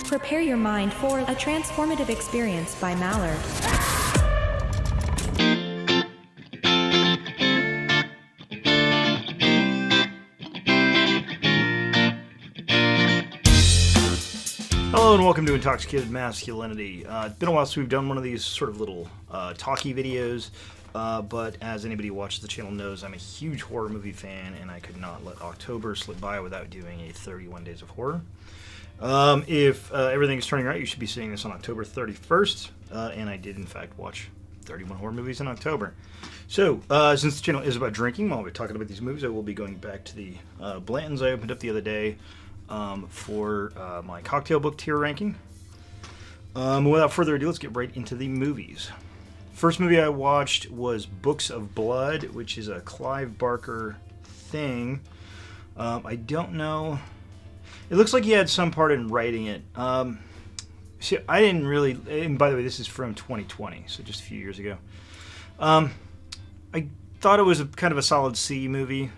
Prepare your mind for a transformative experience by Mallard. Hello and welcome to Intoxicated Masculinity. It's been a while since we've done one of these sort of little talky videos, but as anybody who watches the channel knows, I'm a huge horror movie fan, and I could not let October slip by without doing a 31 Days of Horror. If everything is turning right, you should be seeing this on October 31st, and I did in fact watch 31 horror movies in October. So, since the channel is about drinking, while we're talking about these movies, I will be going back to the Blantons I opened up the other day for my cocktail book tier ranking. Without further ado, let's get right into the movies. First movie I watched was Books of Blood, which is a Clive Barker thing. I don't know. It looks like he had some part in writing it. See, I didn't really. And by the way, this is from 2020, so just a few years ago. I thought it was kind of a solid C movie.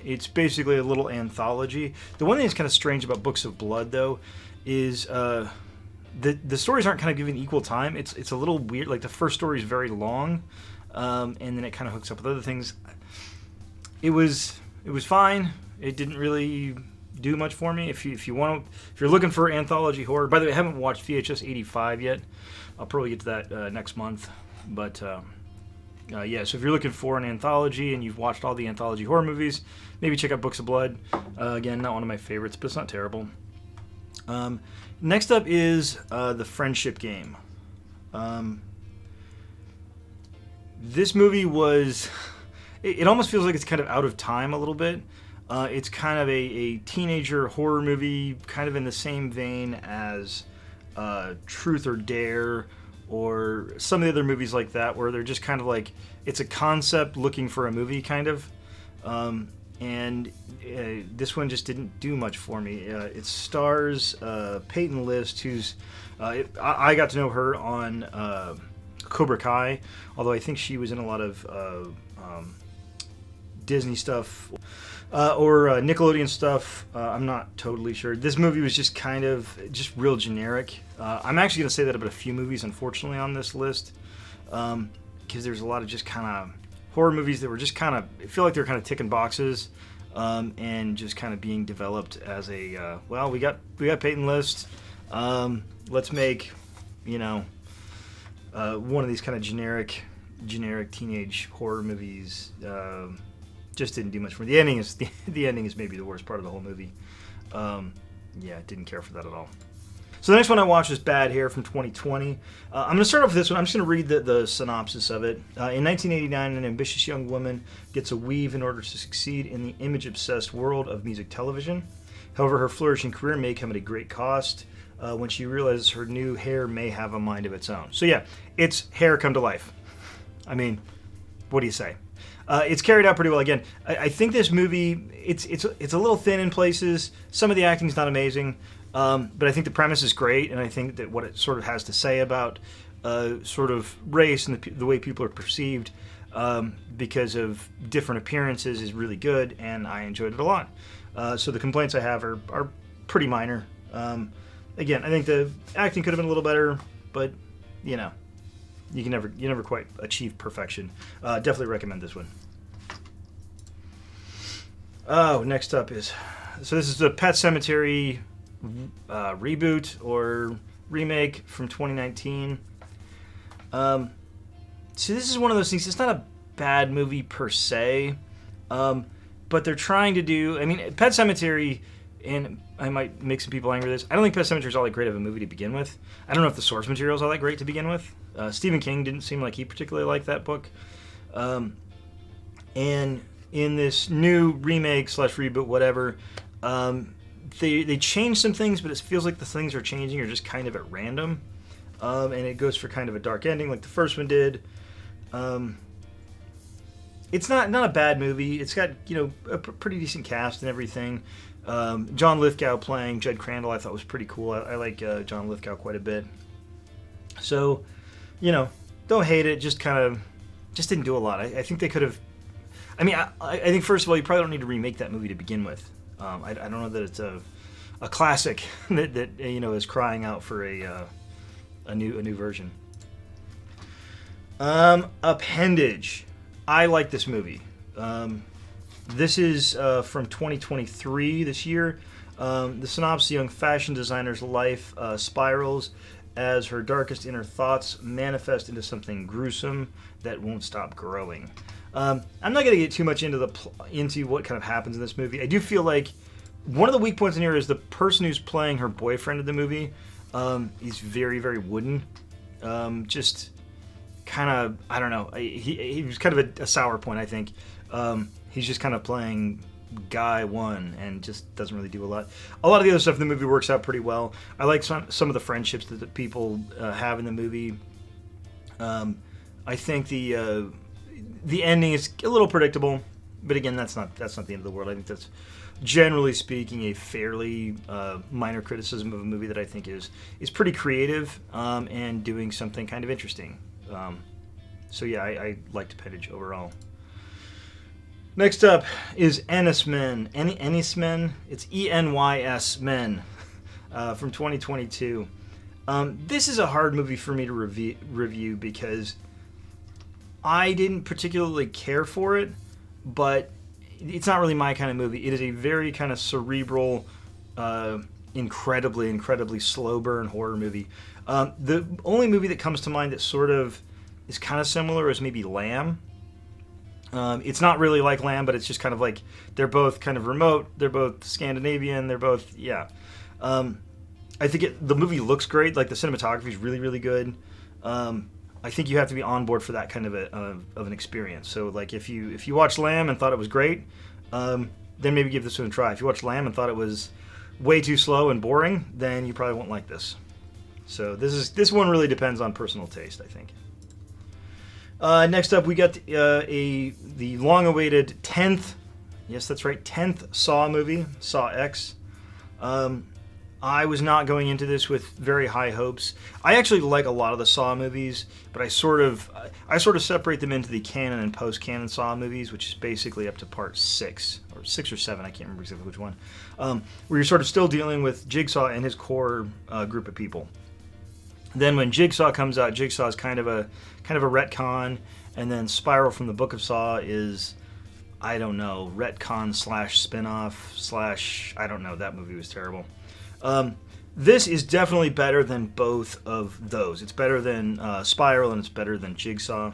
It's basically a little anthology. The one thing that's kind of strange about Books of Blood, though, is the stories aren't kind of given equal time. It's a little weird. Like, the first story is very long, and then it kind of hooks up with other things. It was fine. It didn't really do much for me. If you're looking for anthology horror, by the way, I haven't watched VHS 85 yet. I'll probably get to that next month, but. Yeah, so if you're looking for an anthology and you've watched all the anthology horror movies, maybe check out Books of Blood. Again, not one of my favorites, but it's not terrible. Next up is The Friendship Game. This movie was... It almost feels like it's kind of out of time a little bit. It's kind of a teenager horror movie, kind of in the same vein as Truth or Dare, or some of the other movies like that, where they're just kind of like, it's a concept looking for a movie, kind of. And this one just didn't do much for me. It stars Peyton List, who's... I got to know her on Cobra Kai, although I think she was in a lot of Disney stuff or Nickelodeon stuff. I'm not totally sure. This movie was just kind of just real generic. I'm actually going to say that about a few movies, unfortunately, on this list, because there's a lot of just kind of horror movies that were just kind of, I feel like they're kind of ticking boxes, and just kind of being developed as a well, we got Peyton List. Let's make, one of these kind of generic teenage horror movies. Just didn't do much for me. The ending is maybe the worst part of the whole movie. Yeah, didn't care for that at all. So the next one I watched is Bad Hair from 2020. I'm going to start off with this one. I'm just going to read the synopsis of it. In 1989, an ambitious young woman gets a weave in order to succeed in the image-obsessed world of music television. However, her flourishing career may come at a great cost when she realizes her new hair may have a mind of its own. So yeah, it's hair come to life. I mean, what do you say? It's carried out pretty well. Again, I think this movie, it's a little thin in places. Some of the acting's not amazing, but I think the premise is great, and I think that what it sort of has to say about sort of race and the way people are perceived because of different appearances is really good, and I enjoyed it a lot. So the complaints I have are pretty minor. Again, I think the acting could have been a little better, but you never quite achieve perfection. Definitely recommend this one. Oh, next up is... So this is the Pet Sematary reboot or remake from 2019. So this is one of those things, it's not a bad movie per se, but they're trying to do... I mean, Pet Sematary, and I might make some people angry with this, I don't think Pet Sematary is all that great of a movie to begin with. I don't know if the source material is all that great to begin with. Stephen King didn't seem like he particularly liked that book. And in this new remake / reboot, whatever, they changed some things, but it feels like the things are changing are just kind of at random. And it goes for kind of a dark ending like the first one did. It's not a bad movie. It's got, a pretty decent cast and everything. John Lithgow playing Jed Crandall I thought was pretty cool. I like John Lithgow quite a bit. So... don't hate it. Just didn't do a lot. I think they could have. I mean, I think first of all, you probably don't need to remake that movie to begin with. I don't know that it's a a classic that is crying out for a new version. Appendage. I like this movie. This is from 2023, this year. The synopsis: young fashion designer's life spirals as her darkest inner thoughts manifest into something gruesome that won't stop growing. I'm not going to get too much into into what kind of happens in this movie. I do feel like one of the weak points in here is the person who's playing her boyfriend in the movie. He's very, very wooden. Just kind of, I don't know. He was kind of a sour point, I think. He's just kind of playing guy one and just doesn't really do a lot. A lot of the other stuff in the movie works out pretty well. I like some of the friendships that the people have in the movie. I think the ending is a little predictable, but again, that's not the end of the world. I think that's, generally speaking, a fairly minor criticism of a movie that I think is pretty creative and doing something kind of interesting. So yeah, I liked Appendage overall. Next up is Enys Men. Enys Men? It's ENYS Men from 2022. This is a hard movie for me to review because I didn't particularly care for it, but it's not really my kind of movie. It is a very kind of cerebral, incredibly slow burn horror movie. The only movie that comes to mind that sort of is kind of similar is maybe Lamb. It's not really like Lamb, but it's just kind of like they're both kind of remote. They're both Scandinavian. They're both, yeah. I think the movie looks great. Like the cinematography is really, really good. I think you have to be on board for that kind of an experience. So like if you watched Lamb and thought it was great, then maybe give this one a try. If you watched Lamb and thought it was way too slow and boring, then you probably won't like this. So this one really depends on personal taste, I think. Next up, we got the long-awaited 10th, yes, that's right, 10th Saw movie, Saw X. I was not going into this with very high hopes. I actually like a lot of the Saw movies, but I sort of separate them into the canon and post-canon Saw movies, which is basically up to part 6 or 7. I can't remember exactly which one. Where you're sort of still dealing with Jigsaw and his core group of people. Then when Jigsaw comes out, Jigsaw is kind of a retcon, and then Spiral from the Book of Saw is, I don't know, retcon / spinoff / I don't know. That movie was terrible. This is definitely better than both of those. It's better than Spiral, and it's better than Jigsaw.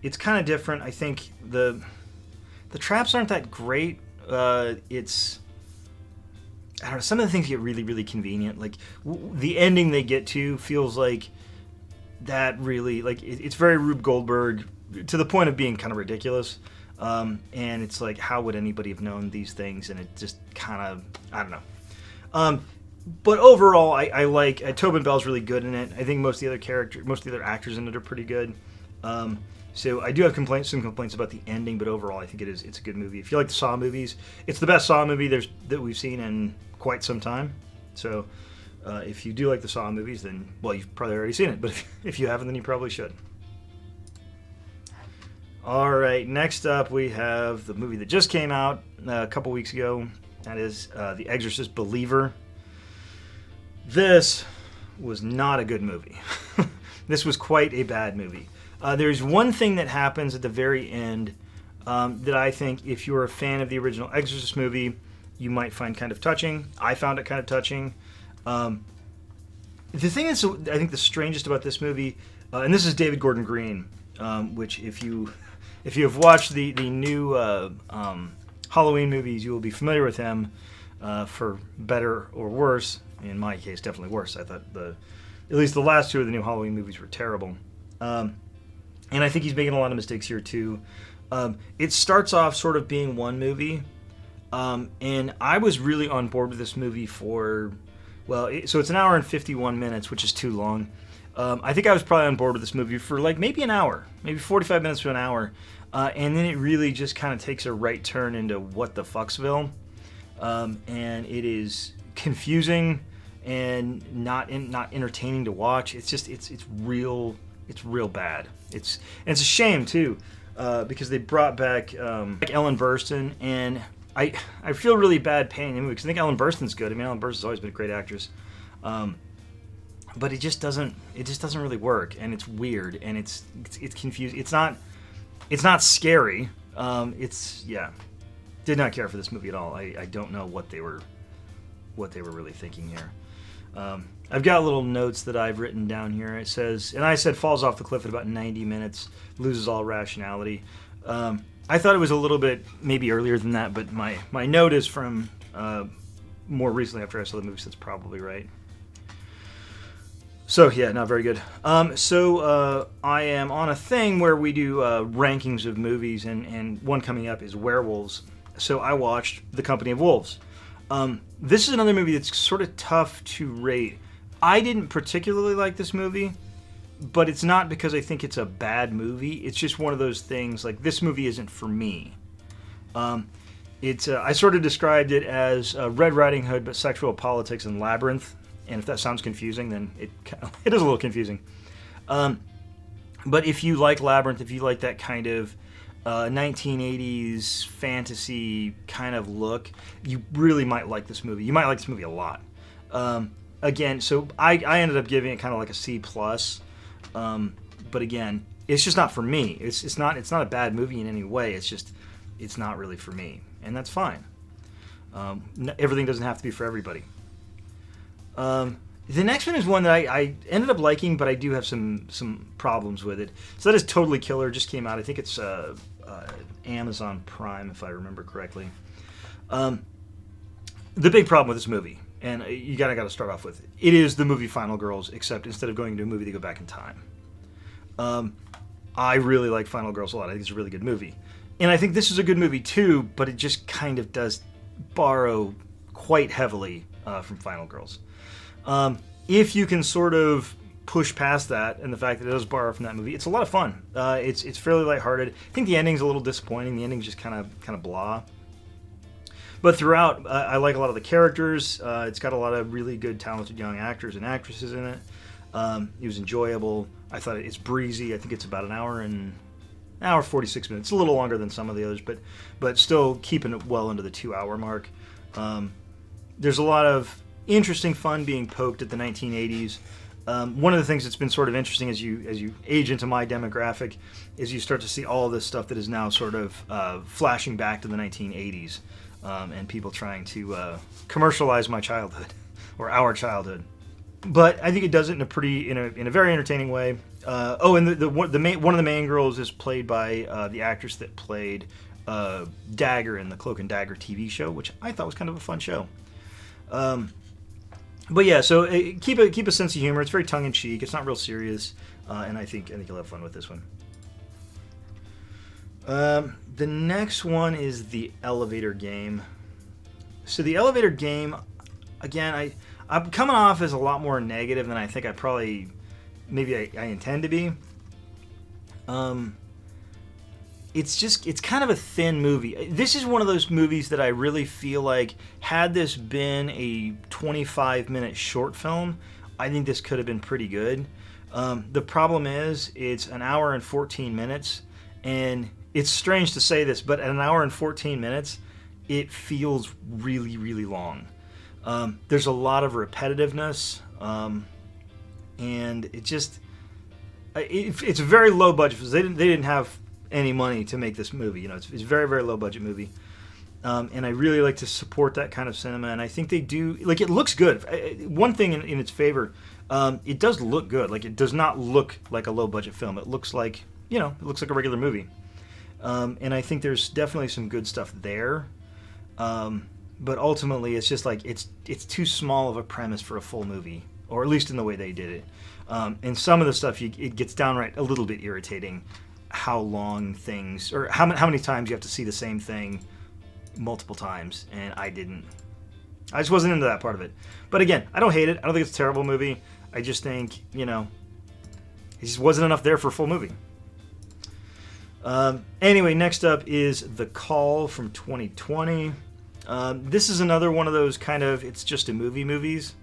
It's kind of different. I think the traps aren't that great. I don't know, some of the things get really, really convenient. Like, the ending they get to feels like that really, like, it's very Rube Goldberg to the point of being kind of ridiculous. And it's like, how would anybody have known these things? And it just kind of, I don't know. But overall, I like, Tobin Bell's really good in it. I think most of the other actors in it are pretty good. So I do have some complaints about the ending, but overall I think it's a good movie. If you like the Saw movies, it's the best Saw movie that we've seen in quite some time. So if you do like the Saw movies, then, well, you've probably already seen it, but if you haven't, then you probably should. All right, next up we have the movie that just came out a couple weeks ago. That is The Exorcist Believer. This was not a good movie. This was quite a bad movie. There's one thing that happens at the very end that I think, if you're a fan of the original Exorcist movie, you might find kind of touching. I found it kind of touching. The thing that's, I think, the strangest about this movie, and this is David Gordon Green, which if you have watched the new Halloween movies, you will be familiar with him for better or worse. In my case, definitely worse. I thought at least the last two of the new Halloween movies were terrible. And I think he's making a lot of mistakes here too. It starts off sort of being one movie, and I was really on board with this movie for, so it's an hour and 51 minutes, which is too long. I think I was probably on board with this movie for like maybe an hour, maybe 45 minutes to an hour, and then it really just kind of takes a right turn into what the fucksville, and it is confusing and not entertaining to watch. It's just it's real bad. It's a shame too, because they brought back Ellen Burstyn, and I feel really bad paying the movie because I think Ellen Burstyn's good. I mean, Ellen Burstyn's always been a great actress, but it just doesn't really work, and it's weird, and it's confusing. It's not scary. Did not care for this movie at all. I don't know what they were really thinking here. I've got little notes that I've written down here. It says, and I said falls off the cliff at about 90 minutes, loses all rationality. I thought it was a little bit maybe earlier than that, but my note is from more recently after I saw the movie, so that's probably right. So, yeah, not very good. I am on a thing where we do rankings of movies, and one coming up is Werewolves. So I watched The Company of Wolves. This is another movie that's sort of tough to rate. I didn't particularly like this movie, but it's not because I think it's a bad movie. It's just one of those things, like, this movie isn't for me. I sort of described it as Red Riding Hood, but sexual politics and Labyrinth. And if that sounds confusing, then it is a little confusing. But if you like Labyrinth, if you like that kind of 1980s fantasy kind of look, you really might like this movie. You might like this movie a lot. Again, so I ended up giving it kind of like a C+. But again, it's just not for me. It's not a bad movie in any way. It's not really for me, and that's fine. Everything doesn't have to be for everybody. The next one is one that I ended up liking, but I do have some problems with it. So that is Totally Killer. Just came out. I think it's Amazon Prime, if I remember correctly. The big problem with this movie, and you got to start off with it is the movie Final Girls, except instead of going to a movie, they go back in time. I really like Final Girls a lot. I think it's a really good movie. And I think this is a good movie too, but it just kind of does borrow quite heavily from Final Girls. If you can sort of push past that and the fact that it does borrow from that movie, it's a lot of fun. It's fairly lighthearted. I think the ending's a little disappointing. The ending's just kind of blah. But throughout, I like a lot of the characters. It's got a lot of really good, talented young actors and actresses in it. It was enjoyable. I thought it's breezy. I think it's about an hour 46 minutes. It's a little longer than some of the others, but still keeping it well into the 2-hour mark. There's a lot of interesting fun being poked at the 1980s. One of the things that's been sort of interesting as you age into my demographic is you start to see all this stuff that is now sort of flashing back to the 1980s, and people trying to commercialize my childhood or our childhood. But I think it does it in a very entertaining way. And one of the main girls is played by the actress that played Dagger in the Cloak and Dagger TV show, which I thought was kind of a fun show. But yeah, so keep a sense of humor. It's very tongue in cheek. It's not real serious, and I think you'll have fun with this one. The next one is The Elevator Game. So The Elevator Game, again, I'm coming off as a lot more negative than I think I probably I intend to be. It's kind of a thin movie. This is one of those movies that I really feel like, had this been a 25-minute short film, I think this could have been pretty good. The problem is, it's an hour and 14 minutes, and it's strange to say this, but at an hour and 14 minutes, it feels really, really long. There's a lot of repetitiveness, and it's a very low budget. They didn't have any money to make this movie. It's a very, very low budget movie, and I really like to support that kind of cinema, and I think they do. Like, it looks good. One thing in its favor, it does look good. Like, it does not look like a low budget film. It looks like a regular movie, and I think there's definitely some good stuff there. But ultimately, it's just like it's too small of a premise for a full movie, or at least in the way they did it. And some of the stuff, it gets downright a little bit irritating. How long things, or how many times you have to see the same thing multiple times, and I just wasn't into that part of it. But again, I don't hate it. I don't think it's a terrible movie. I just think, it just wasn't enough there for a full movie. Anyway, next up is The Call from 2020. This is another one of those kind of, it's just a movie movies.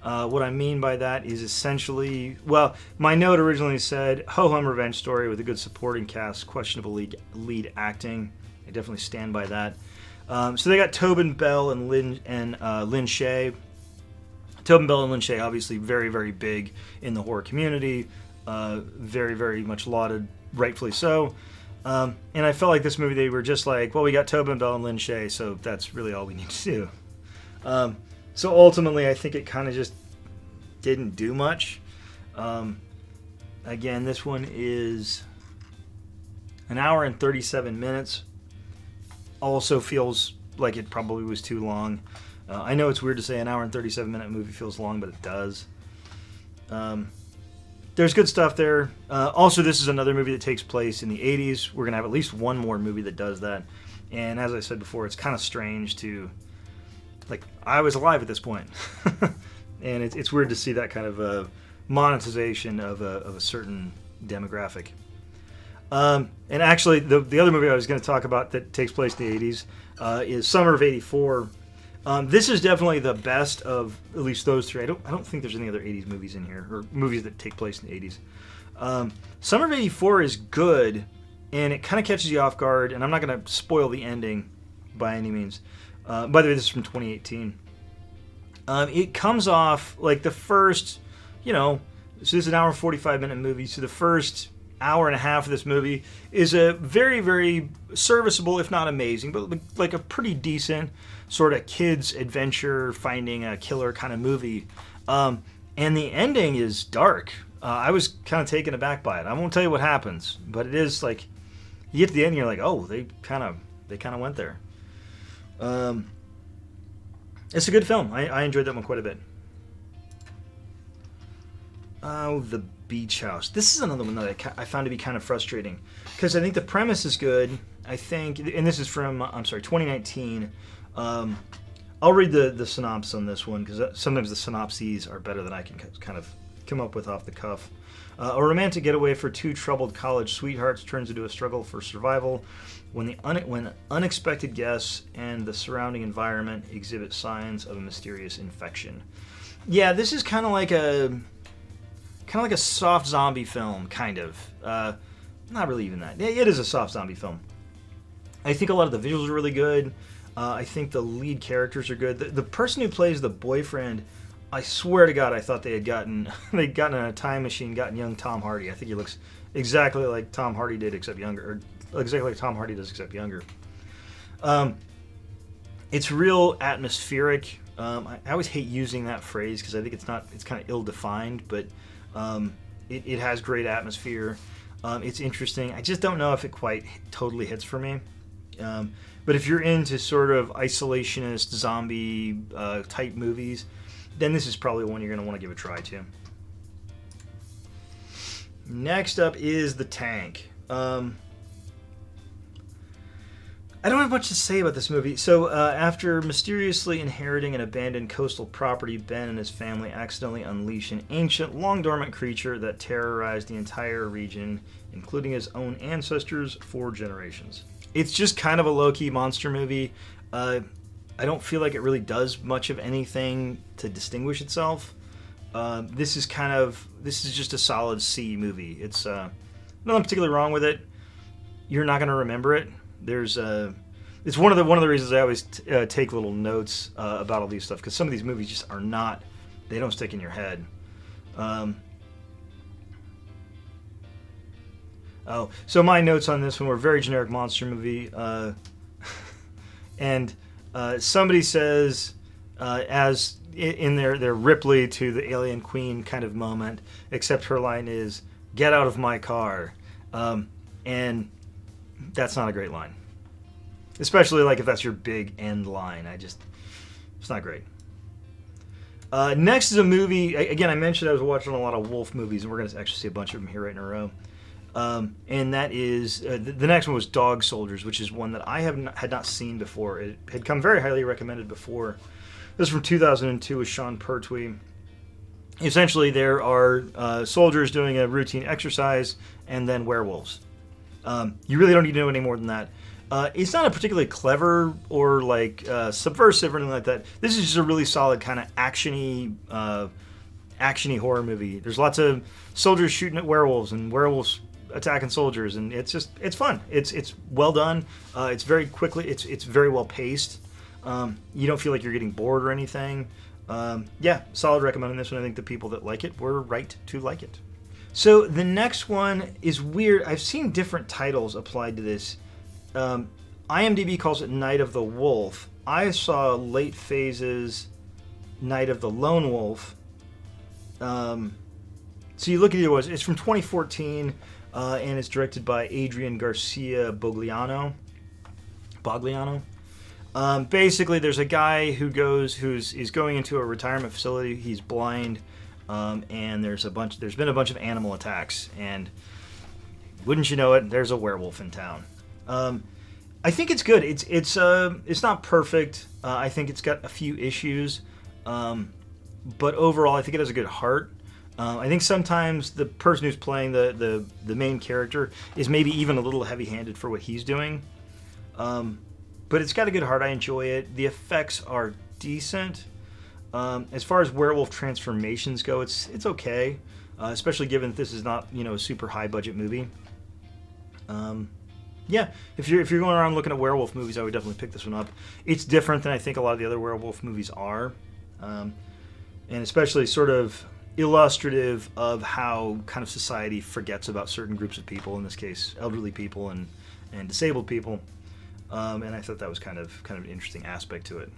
What I mean by that is essentially, well, my note originally said ho-hum revenge story with a good supporting cast, questionable lead acting. I definitely stand by that. So they got Tobin Bell and Lynn Shay. Tobin Bell and Lynn Shay, obviously very, very big in the horror community. Very, very much lauded, rightfully so. And I felt like this movie, they were just like, well, we got Tobin Bell and Lynn Shay, so that's really all we need to do. So ultimately, I think it kind of just didn't do much. Again, this one is an hour and 37 minutes. Also feels like it probably was too long. I know it's weird to say an hour and 37-minute movie feels long, but it does. There's good stuff there. Also, this is another movie that takes place in the 80s. We're going to have at least one more movie that does that. And as I said before, it's kind of strange to... Like, I was alive at this point. And it's weird to see that kind of monetization of a certain demographic. And actually, the other movie I was going to talk about that takes place in the 80s is Summer of '84. This is definitely the best of at least those three. I don't think there's any other 80s movies in here, or movies that take place in the 80s. Summer of '84 is good, and it kind of catches you off guard, and I'm not going to spoil the ending by any means. By the way, this is from 2018. It comes off like the first, so this is an hour and 45-minute movie, so the first hour and a half of this movie is a very, very serviceable, if not amazing, but like a pretty decent sort of kids adventure finding a killer kind of movie. And the ending is dark. I was kind of taken aback by it. I won't tell you what happens, but it is like you get to the end and you're like, oh, they kind of went there. It's a good film. I enjoyed that one quite a bit. Oh, The Beach House. This is another one that I found to be kind of frustrating because I think the premise is good. I think, and this is from 2019. I'll read the synopsis on this one because sometimes the synopses are better than I can kind of come up with off the cuff. A romantic getaway for two troubled college sweethearts turns into a struggle for survival when unexpected guests and the surrounding environment exhibit signs of a mysterious infection. Yeah, this is kind of like a soft zombie film, kind of. Not really even that. It is a soft zombie film. I think a lot of the visuals are really good. I think the lead characters are good. The person who plays the boyfriend, I swear to God, I thought they'd gotten in a time machine, gotten young Tom Hardy. I think he looks exactly like Tom Hardy did, except younger, or exactly like Tom Hardy does, except younger. It's real atmospheric. I always hate using that phrase because I think it's kind of ill-defined, but it has great atmosphere. It's interesting. I just don't know if it quite totally hits for me. But if you're into sort of isolationist zombie type movies, then this is probably one you're going to want to give a try to. Next up is The Tank. I don't have much to say about this movie. So after mysteriously inheriting an abandoned coastal property, Ben and his family accidentally unleash an ancient, long-dormant creature that terrorized the entire region, including his own ancestors for generations. It's just kind of a low-key monster movie. I don't feel like it really does much of anything to distinguish itself. This is just a solid C movie. It's nothing particularly wrong with it. You're not going to remember it. It's one of the reasons I always take little notes about all these stuff, because some of these movies just are not, they don't stick in your head. So my notes on this one were very generic monster movie, and somebody says, as in their Ripley to the Alien Queen kind of moment, except her line is, "Get out of my car," and that's not a great line. Especially like if that's your big end line. It's not great. Next is a movie, again, I mentioned I was watching a lot of wolf movies, and we're going to actually see a bunch of them here right in a row. And that is, the next one was Dog Soldiers, which is one that I had not seen before. It had come very highly recommended before. This is from 2002 with Sean Pertwee. Essentially, there are soldiers doing a routine exercise, and then werewolves. You really don't need to know any more than that. It's not a particularly clever or like subversive or anything like that. This is just a really solid kind of actiony horror movie. There's lots of soldiers shooting at werewolves, and werewolves attacking soldiers, and it's fun. It's well done. It's very quickly. It's very well paced. You don't feel like you're getting bored or anything. Yeah, solid recommending this one. I think the people that like it were right to like it. So the next one is weird. I've seen different titles applied to this. IMDb calls it Night of the Wolf. I saw Late Phases Night of the Lone Wolf. So you look at it, it's from 2014, and it's directed by Adrian Garcia Bogliano. Basically, there's a guy who's going into a retirement facility. He's blind, and there's been a bunch of animal attacks, and wouldn't you know it, there's a werewolf in town. I think it's good. It's not perfect. I think it's got a few issues, but overall, I think it has a good heart. I think sometimes the person who's playing the main character is maybe even a little heavy-handed for what he's doing. But it's got a good heart. I enjoy it. The effects are decent. As far as werewolf transformations go, it's okay, especially given that this is not a super high-budget movie. Yeah, if you're going around looking at werewolf movies, I would definitely pick this one up. It's different than I think a lot of the other werewolf movies are, and especially sort of illustrative of how kind of society forgets about certain groups of people, in this case elderly people and disabled people, and I thought that was kind of an interesting aspect to it.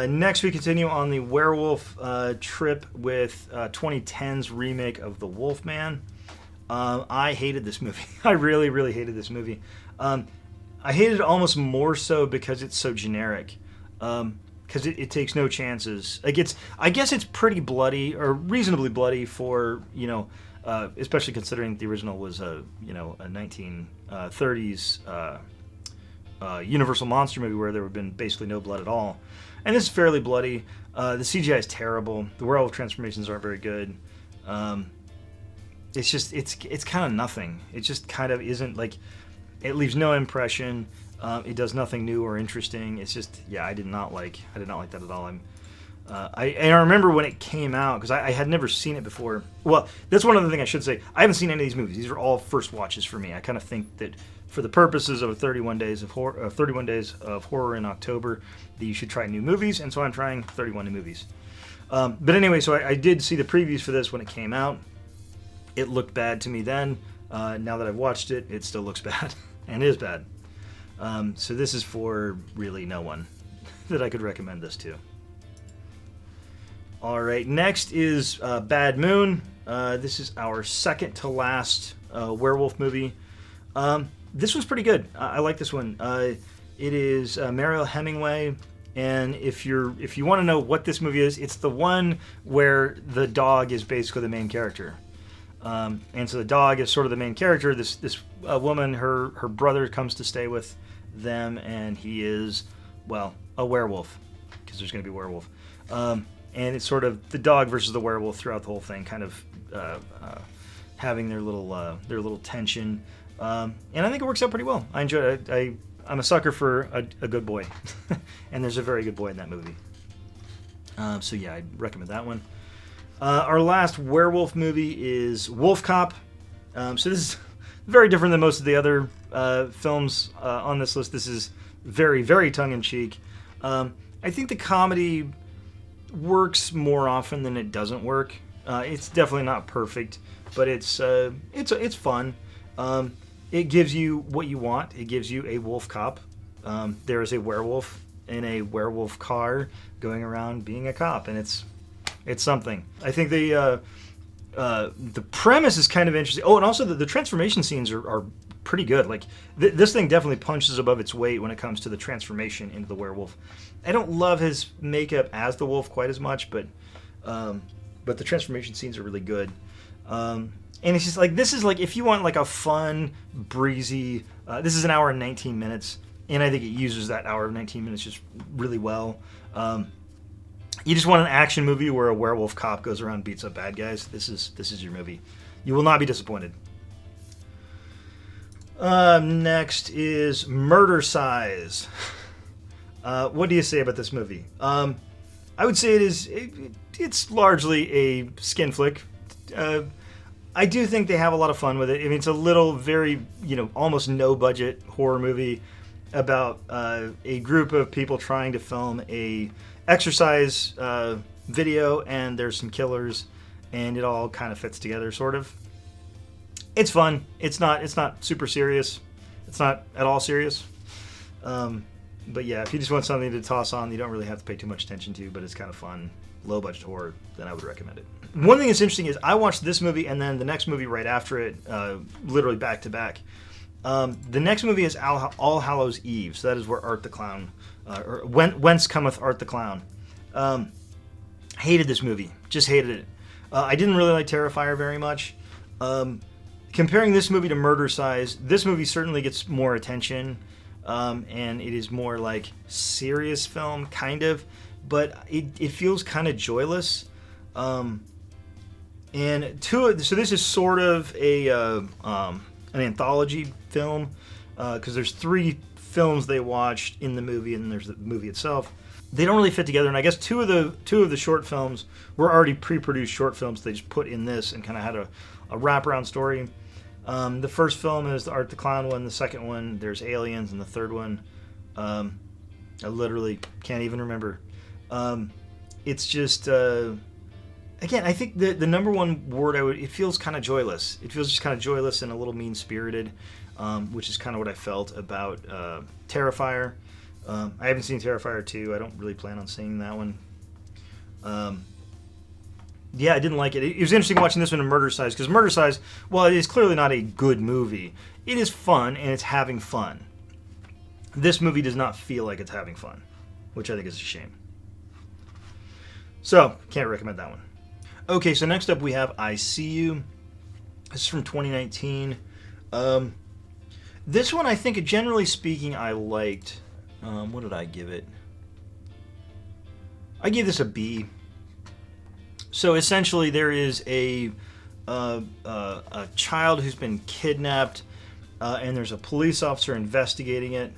Next we continue on the werewolf trip with 2010's remake of The Wolfman. I hated this movie. I really, really hated this movie. I hated it almost more so because it's so generic. Because it takes no chances. I guess it's pretty bloody, or reasonably bloody for, especially considering the original was a 1930s Universal monster movie where there would have been basically no blood at all. And this is fairly bloody. The CGI is terrible. The werewolf transformations aren't very good. It's kind of nothing. It just kind of isn't it leaves no impression. It does nothing new or interesting. It's just, I did not like that at all. I remember when it came out, because I had never seen it before. Well, that's one other thing I should say. I haven't seen any of these movies. These are all first watches for me. I kind of think that for the purposes of 31 days of horror in October, that you should try new movies, and so I'm trying 31 new movies. But anyway, so I did see the previews for this when it came out. It looked bad to me then. Now that I've watched it, it still looks bad, and is bad. So this is for really no one that I could recommend this to. All right, next is Bad Moon. This is our second to last werewolf movie. This one's pretty good. I like this one. It is Mariel Hemingway, and if you want to know what this movie is, it's the one where the dog is basically the main character. And so the dog is sort of the main character. This woman, her brother comes to stay with them, and he is, a werewolf, because there's going to be a werewolf. And it's sort of the dog versus the werewolf throughout the whole thing, kind of having their little tension. And I think it works out pretty well. I enjoy it. I'm a sucker for a good boy, and there's a very good boy in that movie. So yeah, I'd recommend that one. Our last werewolf movie is Wolf Cop. So this is very different than most of the other films on this list. This is very, very tongue-in-cheek. I think the comedy works more often than it doesn't work. It's definitely not perfect, but it's fun. It gives you what you want. It gives you a wolf cop. There is a werewolf in a werewolf car going around being a cop, and it's something. I think the premise is kind of interesting. Oh, and also the transformation scenes are pretty good. This thing definitely punches above its weight when it comes to the transformation into the werewolf. I don't love his makeup as the wolf quite as much, but the transformation scenes are really good. And it's just this is if you want a fun, breezy. This is an hour and 19 minutes, and I think it uses that hour and 19 minutes just really well. You just want an action movie where a werewolf cop goes around and beats up bad guys. This is your movie. You will not be disappointed. Next is Murder Size. What do you say about this movie? I would say it's largely a skin flick. I do think they have a lot of fun with it. I mean, it's a little, very, almost no budget horror movie about a group of people trying to film a exercise video, and there's some killers, and it all kind of fits together, sort of. It's fun. It's not super serious. It's not at all serious. But yeah, if you just want something to toss on, you don't really have to pay too much attention to, but it's kind of fun, low budget horror, then I would recommend it. One thing that's interesting is I watched this movie and then the next movie right after it, literally back to back. The next movie is All Hallows Eve, so that is where Art the Clown, or Whence Cometh Art the Clown. Hated this movie, just hated it. I didn't really like Terrifier very much. Comparing this movie to Murder Size, this movie certainly gets more attention, and it is more like serious film, kind of, but it feels kind of joyless. So this is sort of an anthology film, because there's 3 films they watched in the movie, and there's the movie itself. They don't really fit together, and I guess two of the short films were already pre-produced short films they just put in this and kind of had a wraparound story. The first film is the Art the Clown one. The second one, there's aliens, and the third one, I literally can't even remember. It's just, again, I think the number one word it feels kind of joyless. It feels just kind of joyless and a little mean-spirited, which is kind of what I felt about Terrifier. I haven't seen Terrifier 2. I don't really plan on seeing that one. Yeah, I didn't like it. It was interesting watching this one in Murder Size, because Murder Size, while it is clearly not a good movie, it is fun, and it's having fun. This movie does not feel like it's having fun, which I think is a shame. So, can't recommend that one. Okay, so next up we have I See You. This is from 2019. This one, I think, generally speaking, I liked. What did I give it? I gave this a B. So essentially, there is a child who's been kidnapped, and there's a police officer investigating it.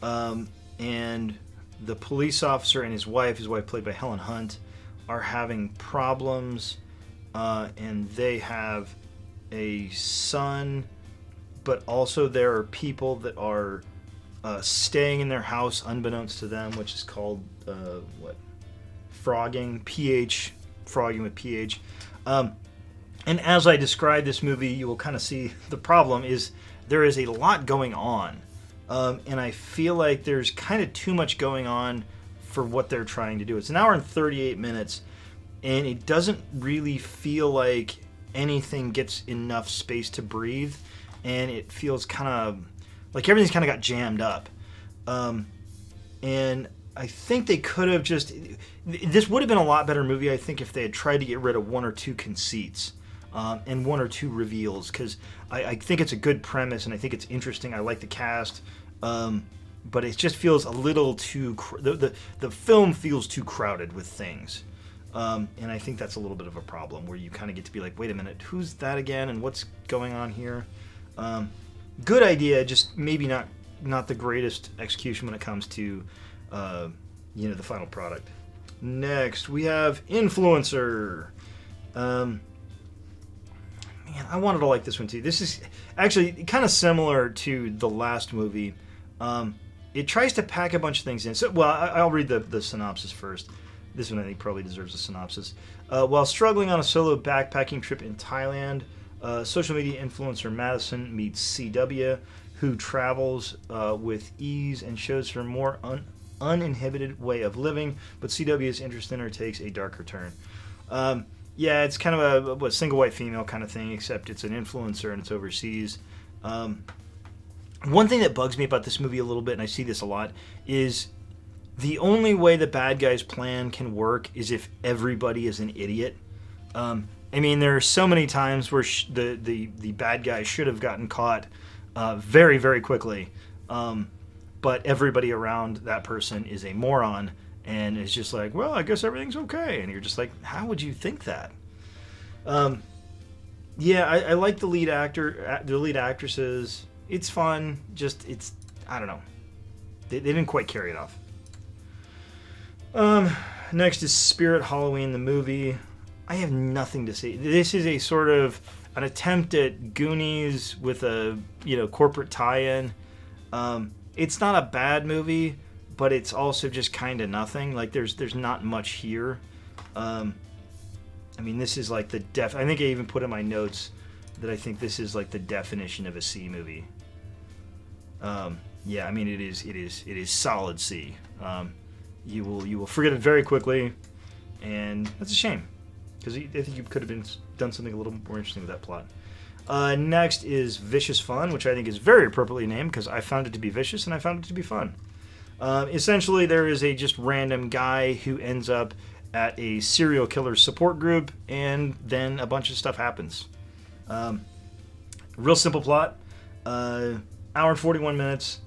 And the police officer and his wife played by Helen Hunt, are having problems, and they have a son, but also there are people that are staying in their house unbeknownst to them, which is called frogging, frogging with PH. And as I describe this movie, you will kind of see the problem is there is a lot going on, and I feel like there's kind of too much going on for what they're trying to do. It's an hour and 38 minutes, and it doesn't really feel like anything gets enough space to breathe, and it feels kind of like everything's kind of got jammed up. And I think they could have just... This would have been a lot better movie, I think, if they had tried to get rid of 1 or 2 conceits and 1 or 2 reveals, because I think it's a good premise, and I think it's interesting. I like the cast, but it just feels a little too... The film feels too crowded with things. And I think that's a little bit of a problem, where you kind of get to be like, wait a minute, who's that again, and what's going on here? Good idea, just maybe not the greatest execution when it comes to the final product. Next, we have Influencer. Man, I wanted to like this one too. This is actually kind of similar to the last movie. It tries to pack a bunch of things in. So, well, I'll read the synopsis first. This one I think probably deserves a synopsis. While struggling on a solo backpacking trip in Thailand, social media influencer Madison meets CW, who travels with ease and shows her more uninhibited way of living, but CW's interest in her takes a darker turn. Yeah, it's kind of a single white female kind of thing, except it's an influencer and it's overseas. One thing that bugs me about this movie a little bit, and I see this a lot, is the only way the bad guy's plan can work is if everybody is an idiot. I mean, there are so many times where the bad guy should have gotten caught very, very quickly, but everybody around that person is a moron, and it's just like, well, I guess everything's okay, and you're just like, how would you think that? Yeah, I like the lead actor, the lead actresses. It's fun, just I don't know. They didn't quite carry it off. Next is Spirit Halloween, the movie. I have nothing to say. This is a sort of an attempt at Goonies with a corporate tie-in. It's not a bad movie, but it's also just kind of nothing. Like there's not much here. I mean, this is like I think I even put in my notes that I think this is like the definition of a C movie. Yeah, I mean it is solid C. You will forget it very quickly, and that's a shame because I think you could have done something a little more interesting with that plot. Next is Vicious Fun, which I think is very appropriately named because I found it to be vicious and I found it to be fun. Essentially, there is a just random guy who ends up at a serial killer support group, and then a bunch of stuff happens. Real simple plot. Hour and 41 minutes.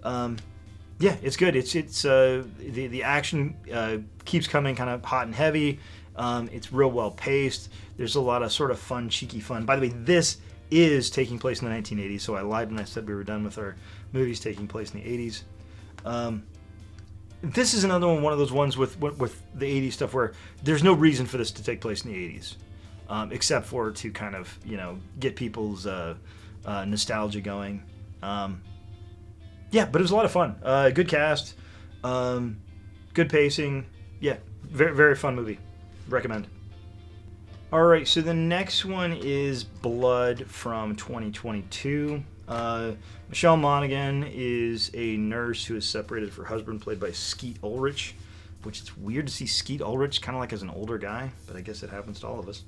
Yeah, it's good. It's the action keeps coming kind of hot and heavy. It's real well paced. There's a lot of sort of fun, cheeky fun. By the way, this is taking place in the 1980s, so I lied when I said we were done with our movies taking place in the 80s. This is another one of those ones with the 80s stuff where there's no reason for this to take place in the 80s, except for to kind of get people's nostalgia going. Yeah, but it was a lot of fun. Good cast, good pacing. Yeah, very, very fun movie. Recommend. All right, so the next one is Blood from 2022. Michelle Monaghan is a nurse who is separated from her husband, played by Skeet Ulrich, which it's weird to see Skeet Ulrich kind of like as an older guy, but I guess it happens to all of us.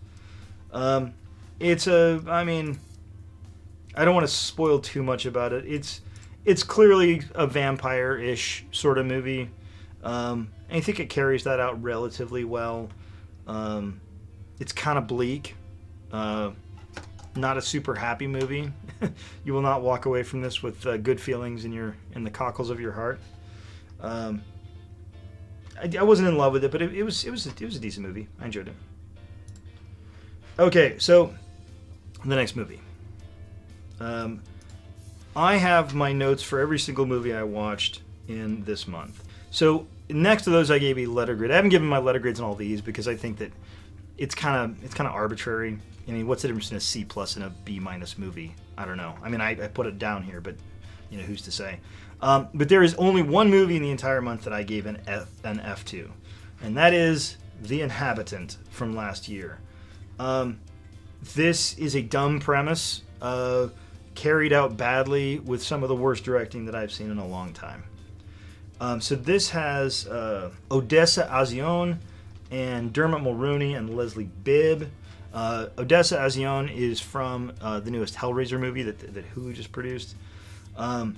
I mean, I don't want to spoil too much about it. It's clearly a vampire-ish sort of movie. And I think it carries that out relatively well. It's kind of bleak. Not a super happy movie. You will not walk away from this with good feelings in the cockles of your heart. I wasn't in love with it, but it was a decent movie. I enjoyed it. Okay, so the next movie. I have my notes for every single movie I watched in this month. So next to those, I gave a letter grade. I haven't given my letter grades on all these because I think that it's kind of arbitrary. I mean, what's the difference in a C plus and a B minus movie? I don't know. I mean, I put it down here, but who's to say? But there is only one movie in the entire month that I gave an F to, and that is The Inhabitant from last year. This is a dumb premise, carried out badly with some of the worst directing that I've seen in a long time. So this has Odessa Azion and Dermot Mulroney and Leslie Bibb. Odessa Azion is from the newest Hellraiser movie that Hulu just produced. So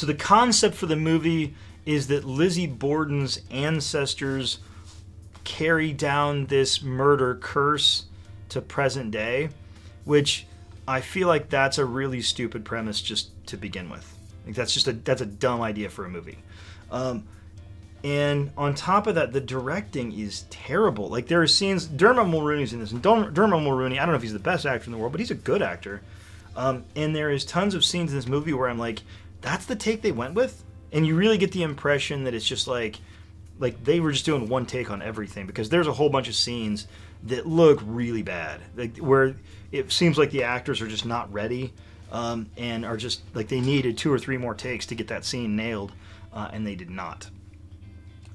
the concept for the movie is that Lizzie Borden's ancestors carry down this murder curse to present day, which I feel like that's a really stupid premise just to begin with. Like that's a dumb idea for a movie. And on top of that, the directing is terrible. Like there are scenes, Dermot Mulroney's in this, and Dermot Mulroney, I don't know if he's the best actor in the world, but he's a good actor. And there is tons of scenes in this movie where I'm like, that's the take they went with? And you really get the impression that it's just like they were just doing one take on everything, because there's a whole bunch of scenes that look really bad, like where it seems like the actors are just not ready, and are just like they needed 2 or 3 more takes to get that scene nailed, and they did not.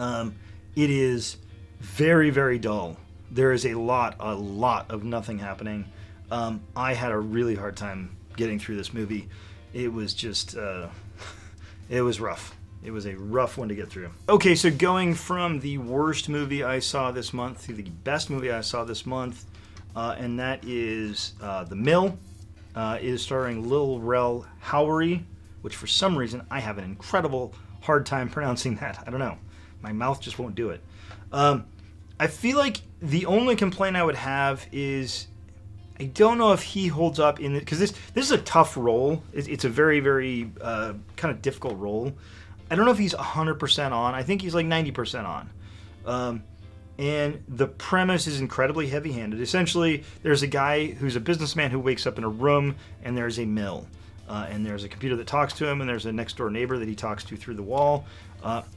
It is very, very dull. There is a lot of nothing happening. I had a really hard time getting through this movie. It was just, it was rough. It was a rough one to get through. Okay, so going from the worst movie I saw this month to the best movie I saw this month, and that is The Mill. It is starring Lil Rel Howery, which for some reason I have an incredible hard time pronouncing that. I don't know. My mouth just won't do it. I feel like the only complaint I would have is I don't know if he holds up in it, because this is a tough role. It's a very, very kind of difficult role. I don't know if he's 100% on. I think he's like 90% on. And the premise is incredibly heavy-handed. Essentially, there's a guy who's a businessman who wakes up in a room, and there's a mill. And there's a computer that talks to him, and there's a next-door neighbor that he talks to through the wall.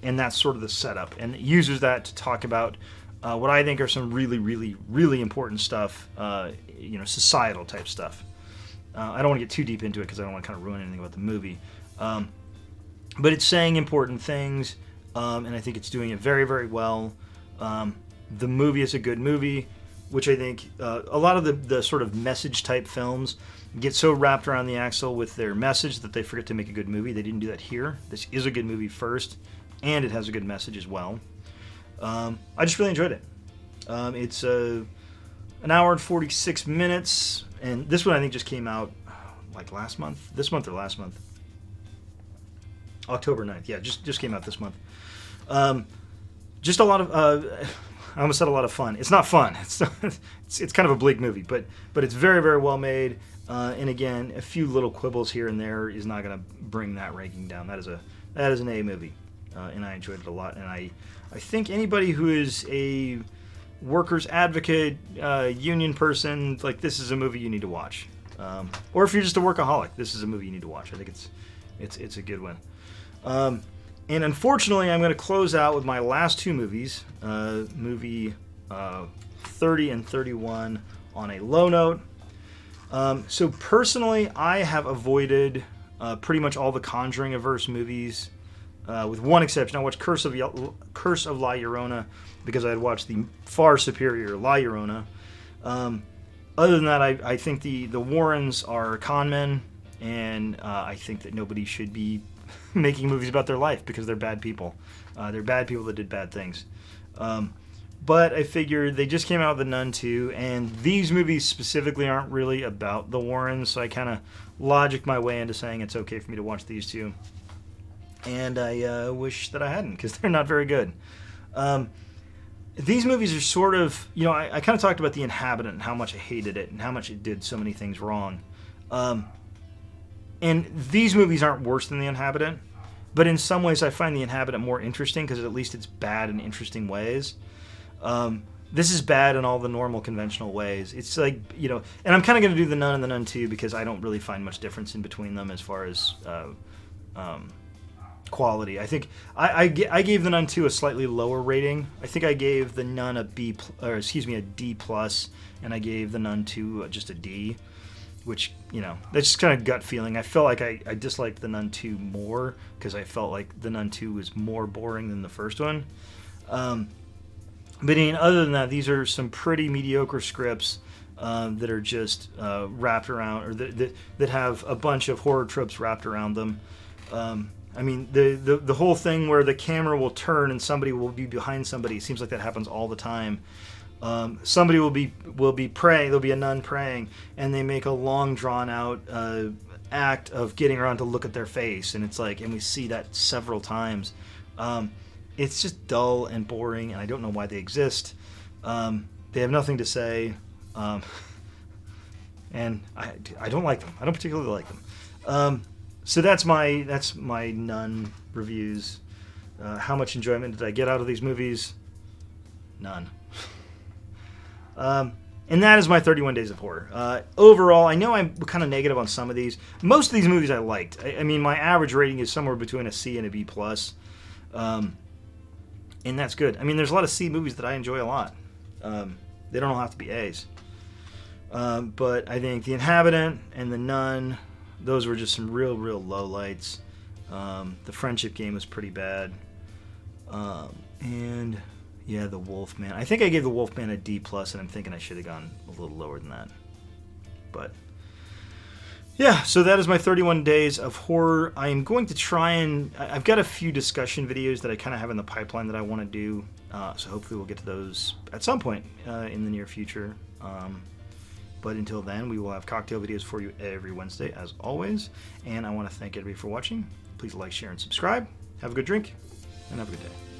And that's sort of the setup. And it uses that to talk about what I think are some really, really, really important stuff, societal type stuff. I don't want to get too deep into it because I don't want to kind of ruin anything about the movie. But it's saying important things, and I think it's doing it very, very well. The movie is a good movie, which I think a lot of the sort of message type films get so wrapped around the axle with their message that they forget to make a good movie. They didn't do that here. This is a good movie first, and it has a good message as well. I just really enjoyed it. It's an hour and 46 minutes, and this one I think just came out like last month. This month or last month? October 9th. Yeah, just came out this month. Just a lot of... I almost said a lot of fun. It's not fun. It's kind of a bleak movie, but it's very, very well made. And again, a few little quibbles here and there is not going to bring that ranking down. That is an A movie, and I enjoyed it a lot. And I think anybody who is a workers advocate, union person, like, this is a movie you need to watch. Or if you're just a workaholic, this is a movie you need to watch. I think it's a good one. And unfortunately, I'm going to close out with my last two movies, movie 30 and 31, on a low note. So personally, I have avoided pretty much all the Conjuring-averse movies, with one exception. I watched Curse of La Llorona because I had watched the far superior La Llorona. Other than that, I think the Warrens are con men, and I think that nobody should be making movies about their life because they're bad people. They're bad people that did bad things. But I figured they just came out with The Nun 2, and these movies specifically aren't really about the Warrens, so I kind of logicked my way into saying it's okay for me to watch these two. And I wish that I hadn't, because they're not very good. These movies are sort of, I kind of talked about The Inhabitant and how much I hated it and how much it did so many things wrong. And these movies aren't worse than The Inhabitant, but in some ways I find The Inhabitant more interesting because at least it's bad in interesting ways. This is bad in all the normal conventional ways. It's like, and I'm kind of going to do The Nun and The Nun 2 because I don't really find much difference in between them as far as quality. I think I gave The Nun 2 a slightly lower rating. I think I gave The Nun a D+, and I gave The Nun 2 just a D, which, that's just kind of gut feeling. I felt like I disliked The Nun 2 more because I felt like The Nun 2 was more boring than the first one. But other than that, these are some pretty mediocre scripts that are just wrapped around, or that have a bunch of horror tropes wrapped around them. I mean, the whole thing where the camera will turn and somebody will be behind somebody, it seems like that happens all the time. Somebody will be praying, there'll be a nun praying, and they make a long drawn out act of getting around to look at their face, and it's like, and we see that several times. It's just dull and boring, and I don't know why they exist. They have nothing to say, and I don't like them. I don't particularly like them. So that's my Nun reviews. How much enjoyment did I get out of these movies? None. And that is my 31 Days of Horror. Overall, I know I'm kind of negative on some of these. Most of these movies I liked. I mean, my average rating is somewhere between a C and a B+. And that's good. I mean, there's a lot of C movies that I enjoy a lot. They don't all have to be A's. But I think The Inhabitant and The Nun, those were just some real lowlights. The Friendship Game was pretty bad. And yeah, The Wolfman. I think I gave The Wolfman a D+, and I'm thinking I should have gone a little lower than that. But yeah, so that is my 31 Days of Horror. I am going to try and... I've got a few discussion videos that I kind of have in the pipeline that I want to do. So hopefully we'll get to those at some point in the near future. But until then, we will have cocktail videos for you every Wednesday, as always. And I want to thank everybody for watching. Please like, share, and subscribe. Have a good drink, and have a good day.